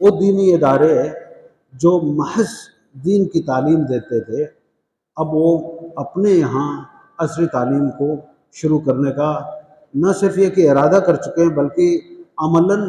وہ دینی ادارے جو محض دین کی تعلیم دیتے تھے، اب وہ اپنے یہاں عصری تعلیم کو شروع کرنے کا نہ صرف یہ کہ ارادہ کر چکے ہیں، بلکہ عملاً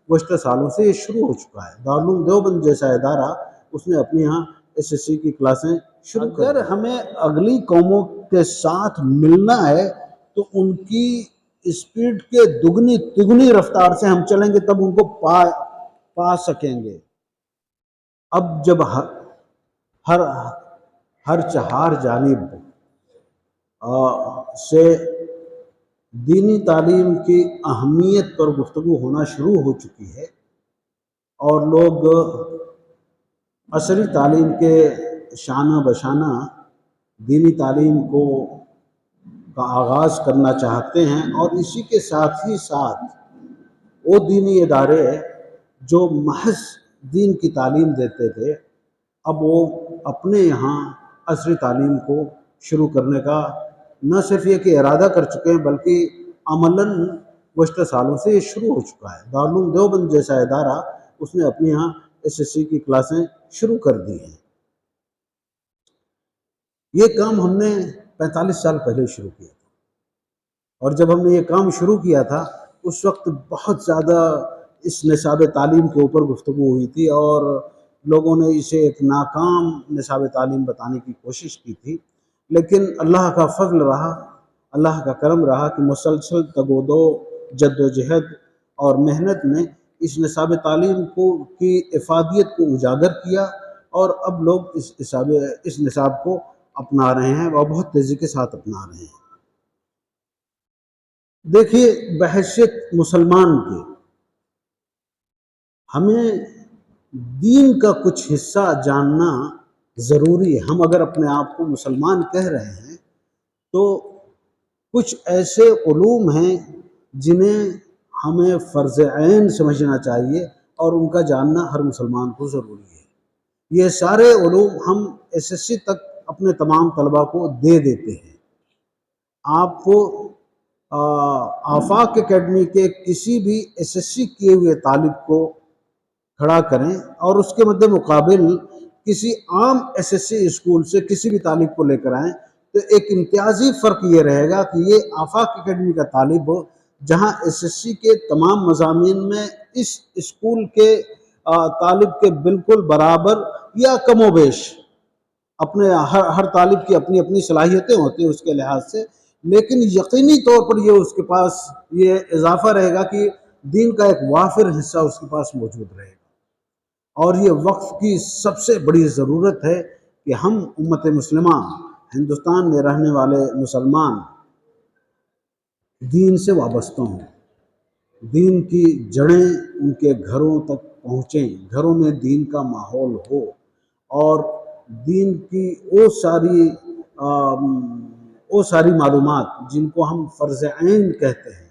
گزشتہ سالوں سے یہ شروع ہو چکا ہے۔ دارالعلوم دیوبند جیسا ادارہ اس نے اپنے یہاں SSC کی کلاسیں شروع کر دی۔ اگر ہمیں اگلی قوموں کے ساتھ ملنا ہے تو ان کی اسپیڈ کے دگنی تگنی رفتار سے ہم چلیں گے، تب ان کو پا سکیں گے۔ اب جب ہر چہار جانب سے دینی تعلیم کی اہمیت پر گفتگو ہونا شروع ہو چکی ہے اور لوگ عصری تعلیم کے شانہ بشانہ دینی تعلیم کا آغاز کرنا چاہتے ہیں، اور اسی کے ساتھ ہی ساتھ وہ دینی ادارے جو محض دین کی تعلیم دیتے تھے، اب وہ اپنے یہاں عصری تعلیم کو شروع کرنے کا نہ صرف یہ کہ ارادہ کر چکے ہیں، بلکہ عملاً گزشتہ سالوں سے یہ شروع ہو چکا ہے۔ دارالعلوم دیوبند جیسا ادارہ اس نے اپنے یہاں SSC کی کلاسیں شروع کر دی ہیں۔ یہ کام ہم نے 45 سال پہلے شروع کیا تھا، اور جب ہم نے یہ کام شروع کیا تھا اس وقت بہت زیادہ اس نصاب تعلیم کے اوپر گفتگو ہوئی تھی، اور لوگوں نے اسے ایک ناکام نصاب تعلیم بتانے کی کوشش کی تھی، لیکن اللہ کا فضل رہا، اللہ کا کرم رہا کہ مسلسل تگ و دو، جد و جہد اور محنت نے اس نصاب تعلیم کی افادیت کو اجاگر کیا، اور اب لوگ اس نصاب کو اپنا رہے ہیں اور بہت تیزی کے ساتھ اپنا رہے ہیں۔ دیکھیے، بحیثیت مسلمان کے ہمیں دین کا کچھ حصہ جاننا ضروری ہے۔ ہم اگر اپنے آپ کو مسلمان کہہ رہے ہیں تو کچھ ایسے علوم ہیں جنہیں ہمیں فرض عین سمجھنا چاہیے، اور ان کا جاننا ہر مسلمان کو ضروری ہے۔ یہ سارے علوم ہم SSC تک اپنے تمام طلباء کو دے دیتے ہیں۔ آپ کو آفاق اکیڈمی کے کسی بھی SSC کیے ہوئے طالب کو کھڑا کریں اور اس کے مد مقابل کسی عام SSC اسکول سے کسی بھی طالب کو لے کر آئیں، تو ایک امتیازی فرق یہ رہے گا کہ یہ آفاق اکیڈمی کا طالب جہاں SSC کے تمام مضامین میں اس اسکول کے طالب کے بالکل برابر یا کم و بیش، اپنے ہر طالب کی اپنی اپنی صلاحیتیں ہوتی ہیں اس کے لحاظ سے، لیکن یقینی طور پر یہ اس کے پاس یہ اضافہ رہے گا کہ دین کا ایک وافر حصہ اس کے پاس موجود رہے گا۔ اور یہ وقت کی سب سے بڑی ضرورت ہے کہ ہم امت مسلمہ، ہندوستان میں رہنے والے مسلمان دین سے وابستہ ہوں، دین کی جڑیں ان کے گھروں تک پہنچیں، گھروں میں دین کا ماحول ہو، اور دین کی وہ ساری معلومات جن کو ہم فرض عین کہتے ہیں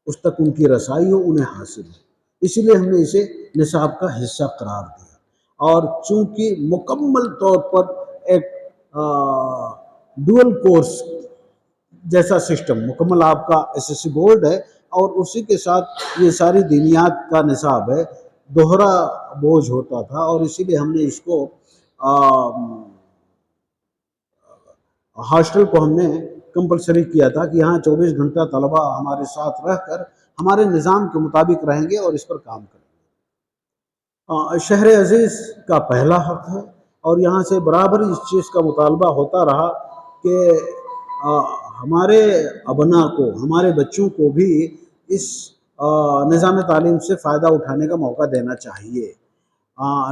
اس تک ان کی رسائی ہو، انہیں حاصل ہو۔ اسی لیے ہم نے اسے نصاب کا حصہ قرار دیا، اور چونکہ مکمل طور پر ایک ڈوئل کورس جیسا سسٹم مکمل آپ کا SSC بورڈ ہے، اور اسی کے ساتھ یہ ساری دینیات کا نصاب ہے، دوہرا بوجھ ہوتا تھا، اور اسی لیے ہم نے اس کو ہاسٹل کو ہم نے کمپلسری کیا تھا کہ یہاں 24 گھنٹہ طلباء ہمارے ساتھ رہ کر ہمارے نظام کے مطابق رہیں گے اور اس پر کام کریں گے۔ شہر عزیز کا پہلا حق ہے، اور یہاں سے برابر اس چیز کا مطالبہ ہوتا رہا کہ ہمارے ابناء کو، ہمارے بچوں کو بھی اس نظام تعلیم سے فائدہ اٹھانے کا موقع دینا چاہیے،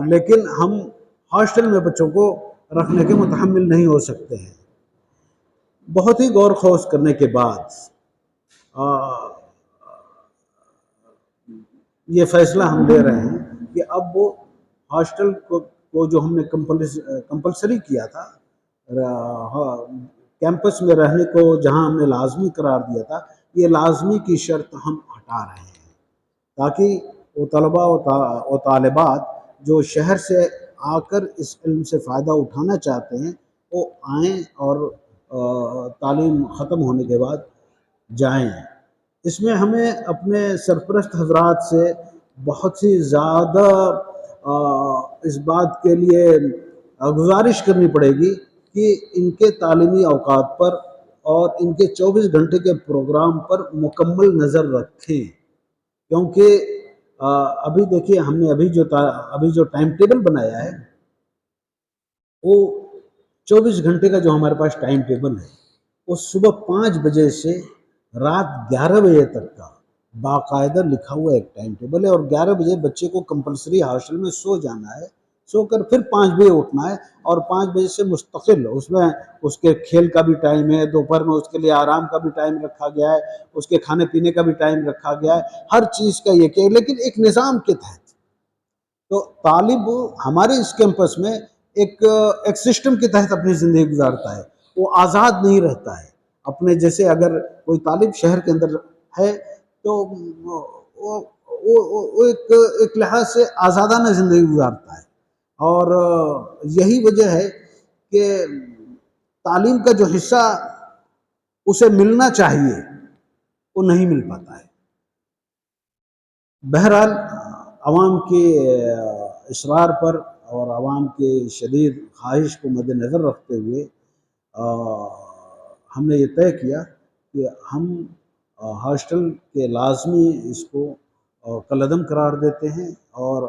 لیکن ہم ہاسٹل میں بچوں کو رکھنے کے متحمل نہیں ہو سکتے ہیں۔ بہت ہی غور خوض کرنے کے بعد یہ فیصلہ ہم لے رہے ہیں کہ اب وہ ہاسٹل کو جو ہم نے کمپلسری کیا تھا، کیمپس میں رہنے کو جہاں ہم نے لازمی قرار دیا تھا، یہ لازمی کی شرط ہم ہٹا رہے ہیں، تاکہ وہ طلباء و طالبات جو شہر سے آ کر اس علم سے فائدہ اٹھانا چاہتے ہیں وہ آئیں اور تعلیم ختم ہونے کے بعد جائیں۔ اس میں ہمیں اپنے سرپرست حضرات سے بہت ہی زیادہ اس بات کے لیے گزارش کرنی پڑے گی کہ ان کے تعلیمی اوقات پر اور ان کے 24 گھنٹے کے پروگرام پر مکمل نظر رکھیں، کیونکہ ابھی دیکھیے ہم نے ابھی جو ٹائم ٹیبل بنایا ہے وہ 24 گھنٹے کا جو ہمارے پاس ٹائم ٹیبل ہے وہ صبح 5 بجے سے رات 11 بجے تک کا باقاعدہ لکھا ہوا ایک ٹائم ٹیبل ہے، اور 11 بجے بچے کو کمپلسری ہاسٹل میں سو جانا ہے، سو کر پھر 5 بجے اٹھنا ہے، اور 5 بجے سے مستقل اس میں اس کے کھیل کا بھی ٹائم ہے، دوپہر میں اس کے لیے آرام کا بھی ٹائم رکھا گیا ہے، اس کے کھانے پینے کا بھی ٹائم رکھا گیا ہے، ہر چیز کا یہ کہ لیکن ایک نظام کے تحت۔ تو طالب ہمارے اس کیمپس میں ایک سسٹم کے تحت اپنی زندگی گزارتا ہے، وہ آزاد نہیں رہتا ہے اپنے جیسے۔ اگر کوئی طالب شہر کے اندر ہے تو وہ ایک لحاظ سے آزادانہ زندگی گزارتا ہے، اور یہی وجہ ہے کہ تعلیم کا جو حصہ اسے ملنا چاہیے وہ نہیں مل پاتا ہے۔ بہرحال عوام کے اصرار پر اور عوام کے شدید خواہش کو مد نظر رکھتے ہوئے ہم نے یہ طے کیا کہ ہم ہاسٹل کے لازمی اس کو کالعدم قرار دیتے ہیں، اور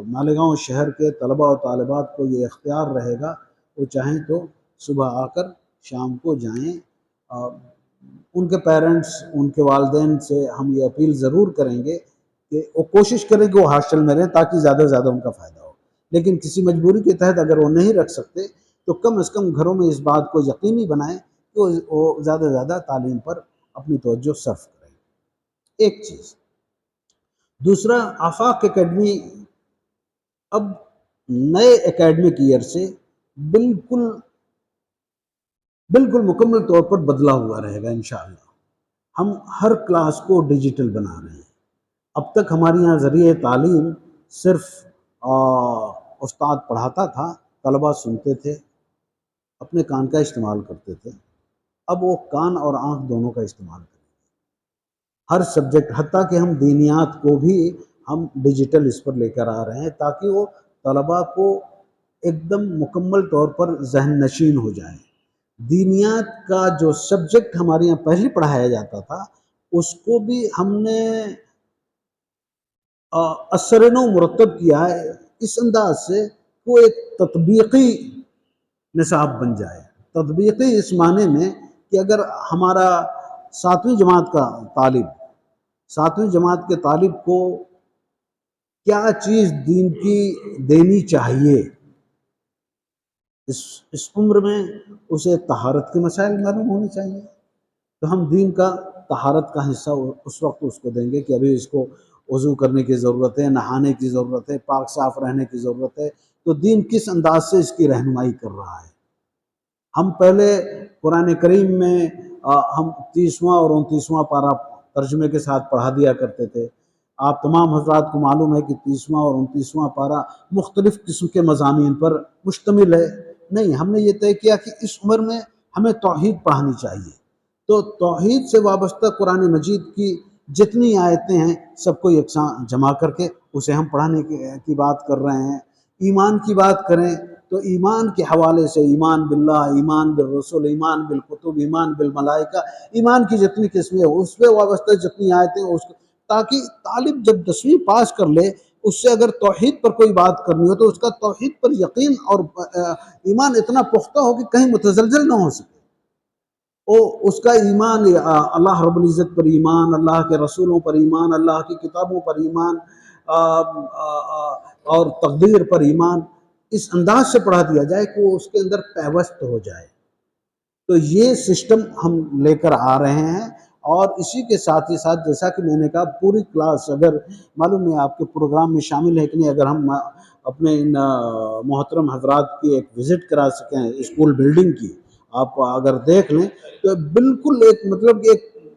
مالیگاؤں شہر کے طلباء و طالبات کو یہ اختیار رہے گا، وہ چاہیں تو صبح آ کر شام کو جائیں۔ ان کے پیرنٹس، ان کے والدین سے ہم یہ اپیل ضرور کریں گے کہ وہ کوشش کریں کہ وہ ہاسٹل میں رہیں تاکہ زیادہ سے زیادہ ان کا فائدہ ہو، لیکن کسی مجبوری کے تحت اگر وہ نہیں رکھ سکتے تو کم از کم گھروں میں اس بات کو یقینی بنائیں کہ وہ زیادہ سے زیادہ تعلیم پر اپنی توجہ صرف کریں۔ ایک چیز۔ دوسرا، آفاق اکیڈمی اب نئے اکیڈمک ایئر سے بالکل مکمل طور پر بدلا ہوا رہے گا انشاءاللہ۔ ہم ہر کلاس کو ڈیجیٹل بنا رہے ہیں۔ اب تک ہمارے یہاں ذریعہ تعلیم صرف استاد پڑھاتا تھا، طلباء سنتے تھے، اپنے کان کا استعمال کرتے تھے، اب وہ کان اور آنکھ دونوں کا استعمال کریں گے۔ ہر سبجیکٹ، حتیٰ کہ ہم دینیات کو بھی ہم ڈیجیٹل اس پر لے کر آ رہے ہیں تاکہ وہ طلباء کو ایک دم مکمل طور پر ذہن نشین ہو جائیں۔ دینیات کا جو سبجیکٹ ہمارے یہاں پہلے پڑھایا جاتا تھا اس کو بھی ہم نے اثر نو مرتب کیا ہے اس انداز سے کہ وہ ایک تطبیقی نصاب بن جائے۔ تطبیقی اس معنی میں کہ اگر ہمارا 7ویں جماعت کے طالب کو کیا چیز دین کی دینی چاہیے، اس عمر میں اسے طہارت کے مسائل معلوم ہونے چاہیے، تو ہم دین کا طہارت کا حصہ اس وقت اس کو دیں گے کہ ابھی اس کو وضو کرنے کی ضرورت ہے، نہانے کی ضرورت ہے، پاک صاف رہنے کی ضرورت ہے، تو دین کس انداز سے اس کی رہنمائی کر رہا ہے۔ ہم پہلے قرآن کریم میں ہم 30واں اور 29واں پارہ ترجمے کے ساتھ پڑھا دیا کرتے تھے۔ آپ تمام حضرات کو معلوم ہے کہ 30واں اور 29واں پارہ مختلف قسم کے مضامین پر مشتمل ہے۔ نہیں، ہم نے یہ طے کیا کہ اس عمر میں ہمیں توحید پڑھانی چاہیے، تو توحید سے وابستہ قرآن مجید کی جتنی آیتیں ہیں سب کو یکساں جمع کر کے اسے ہم پڑھانے کی بات کر رہے ہیں۔ ایمان کی بات کریں تو ایمان کے حوالے سے ایمان باللہ، ایمان بالرسول، ایمان بالکتب، ایمان بالملائکہ، ایمان کی جتنی قسمیں اس پہ وابستہ جتنی آیتیں تاکہ طالب جب 10ویں پاس کر لے اس سے اگر توحید پر کوئی بات کرنی ہو تو اس کا توحید پر یقین اور ایمان اتنا پختہ ہو کہ کہیں متزلزل نہ ہو سکے۔ اس کا ایمان اللہ رب العزت پر ایمان، اللہ کے رسولوں پر ایمان، اللہ کی کتابوں پر ایمان اور تقدیر پر ایمان اس انداز سے پڑھا دیا جائے کہ وہ اس کے اندر پیوست ہو جائے۔ تو یہ سسٹم ہم لے کر آ رہے ہیں، اور اسی کے ساتھ ہی ساتھ جیسا کہ میں نے کہا پوری کلاس، اگر معلوم نہیں آپ کے پروگرام میں شامل ہے کہ نہیں، اگر ہم اپنے ان محترم حضرات کی ایک وزٹ کرا سکیں اسکول بلڈنگ کی، آپ اگر دیکھ لیں تو بالکل مطلب کہ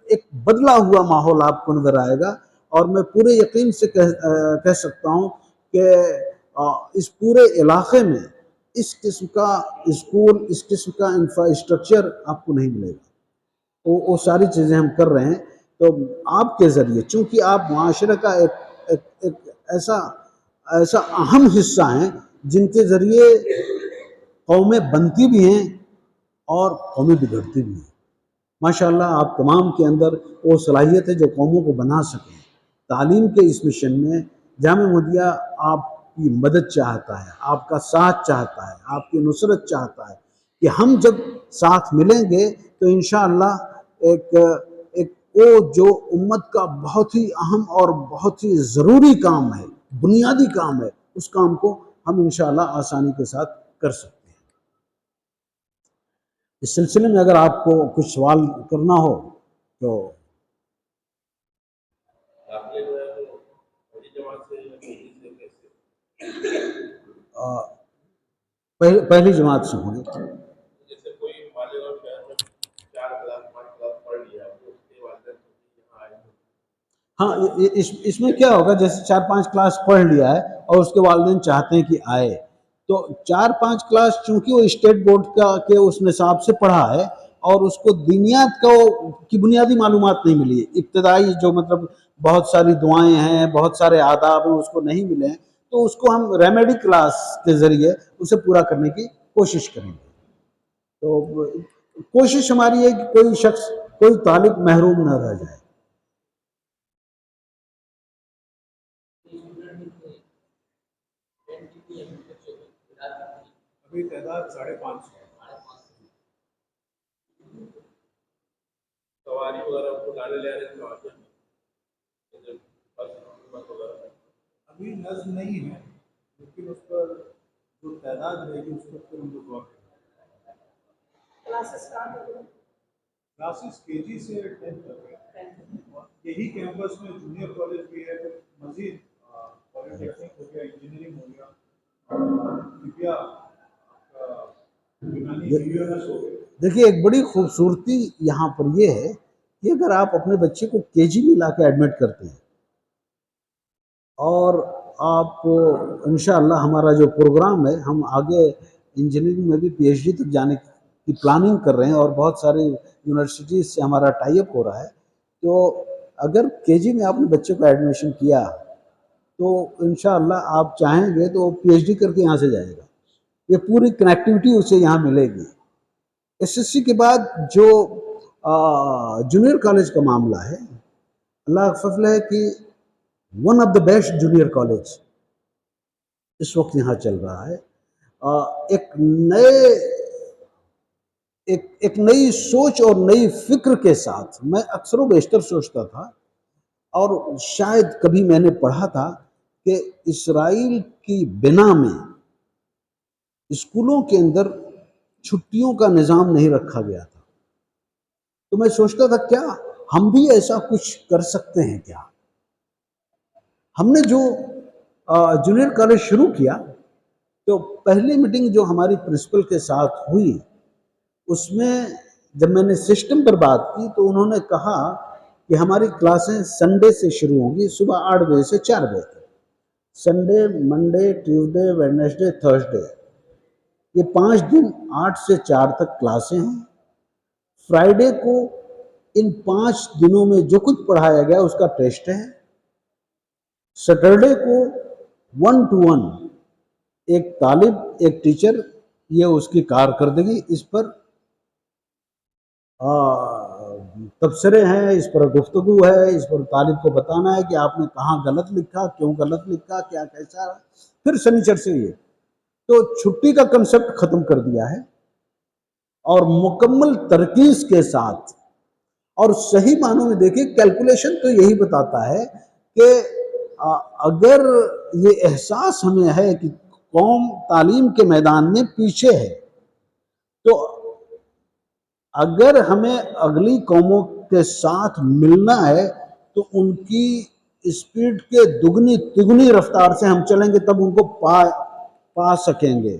ایک بدلا ہوا ماحول آپ کو نظر آئے گا، اور میں پورے یقین سے کہہ سکتا ہوں کہ اس پورے علاقے میں اس قسم کا اسکول، اس قسم کا انفراسٹرکچر آپ کو نہیں ملے گا۔ وہ ساری چیزیں ہم کر رہے ہیں، تو آپ کے ذریعے چونکہ آپ معاشرے کا ایک ایسا اہم حصہ ہیں جن کے ذریعے قومیں بنتی بھی ہیں اور قومیں بگڑتی بھی ہیں۔ ماشاءاللہ آپ تمام کے اندر وہ صلاحیت ہے جو قوموں کو بنا سکیں۔ تعلیم کے اس مشن میں جامعہ مہدیہ آپ کی مدد چاہتا ہے، آپ کا ساتھ چاہتا ہے، آپ کی نصرت چاہتا ہے کہ ہم جب ساتھ ملیں گے تو انشاءاللہ ایک وہ جو امت کا بہت ہی اہم اور بہت ہی ضروری کام ہے، بنیادی کام ہے، اس کام کو ہم انشاءاللہ آسانی کے ساتھ کر سکتے ہیں۔ اس سلسلے میں اگر آپ کو کچھ سوال کرنا ہو تو پہلی جماعت سے ہوں گے۔ ہاں اس میں کیا ہوگا، جیسے 4-5 کلاس پڑھ لیا ہے اور اس کے والدین چاہتے ہیں کہ آئے، تو 4-5 کلاس چونکہ وہ اسٹیٹ بورڈ کے اس نصاب سے پڑھا ہے اور اس کو دینیات کی بنیادی معلومات نہیں ملی ہے، ابتدائی جو مطلب بہت ساری دعائیں ہیں، بہت سارے آداب ہیں، اس کو نہیں ملے ہیں، تو اس کو ہم ریمیڈی کلاس کے ذریعے اسے پورا کرنے کی کوشش کریں گے۔ تو کوشش ہماری ہے کہ کوئی شخص، کوئی طالب محروم نہ رہ جائے۔ ابھی تعداد 550 سواری وغیرہ کو لانے لے رہے ہیں، ابھی نظم نہیں ہے، لیکن اس پر جو تعداد رہے گی اس پر پھر ہم لوگ وقت کلاسز کے جی سے 10 تک، یہی کیمپس میں جونیئر کالج بھی ہے، مزید پالی ٹیکنک ہو گیا، انجینئرنگ ہو گیا، دیکھیے ایک بڑی خوبصورتی یہاں پر یہ ہے کہ اگر آپ اپنے بچے کو کے جی میں لا کے ایڈمٹ کرتے ہیں اور آپ انشاءاللہ ہمارا جو پروگرام ہے، ہم آگے انجینئرنگ میں بھی پی ایچ ڈی تک جانے کی پلاننگ کر رہے ہیں اور بہت سارے یونیورسٹیز سے ہمارا ٹائی اپ ہو رہا ہے، تو اگر کے جی میں آپ نے بچے کو ایڈمیشن کیا تو انشاءاللہ آپ چاہیں گے تو وہ پی ایچ ڈی کر کے یہاں سے جائے گا، یہ پوری کنیکٹیوٹی اسے یہاں ملے گی۔ ایس ایس سی کے بعد جو جونیئر کالج کا معاملہ ہے، اللہ کا فضل ہے کہ one of the best junior college اس وقت یہاں چل رہا ہے۔ ایک نئی سوچ اور نئی فکر کے ساتھ، میں اکثر و بیشتر سوچتا تھا اور شاید کبھی میں نے پڑھا تھا کہ اسرائیل کی بنا میں اسکولوں کے اندر چھٹیوں کا نظام نہیں رکھا گیا تھا، تو میں سوچتا تھا کیا ہم بھی ایسا کچھ کر سکتے ہیں کیا؟ ہم نے جو جونیئر کالج شروع کیا تو پہلی میٹنگ جو ہماری پرنسپل کے ساتھ ہوئی، اس میں جب میں نے سسٹم پر بات کی تو انہوں نے کہا کہ ہماری کلاسیں سنڈے سے شروع ہوں گی، صبح 8 بجے سے 4 بجے تک، Sunday, Monday, Tuesday, Wednesday, Thursday, یہ 5 دن 8 سے 4 تک کلاسیں ہیں۔ فرائیڈے کو ان 5 دنوں میں جو کچھ پڑھایا گیا اس کا ٹیسٹ ہے۔ سیٹرڈے کو 1 to 1 ایک طالب ایک ٹیچر، یہ اس کی کارکردگی، اس پر تبصرے ہیں، اس پر گفتگو ہے، اس پر طالب کو بتانا ہے کہ آپ نے کہاں غلط لکھا، کیوں غلط لکھا، کیا کیسا۔ پھر سنیچر سے یہ تو چھٹی کا کنسپٹ ختم کر دیا ہے اور مکمل ترکیز کے ساتھ، اور صحیح معنوں میں دیکھیں کیلکولیشن تو یہی بتاتا ہے کہ اگر یہ احساس ہمیں ہے کہ قوم تعلیم کے میدان میں پیچھے ہے، تو اگر ہمیں اگلی قوموں کے ساتھ ملنا ہے تو ان کی اسپیڈ کے دگنی تگنی رفتار سے ہم چلیں گے، تب ان کو پا سکیں گے۔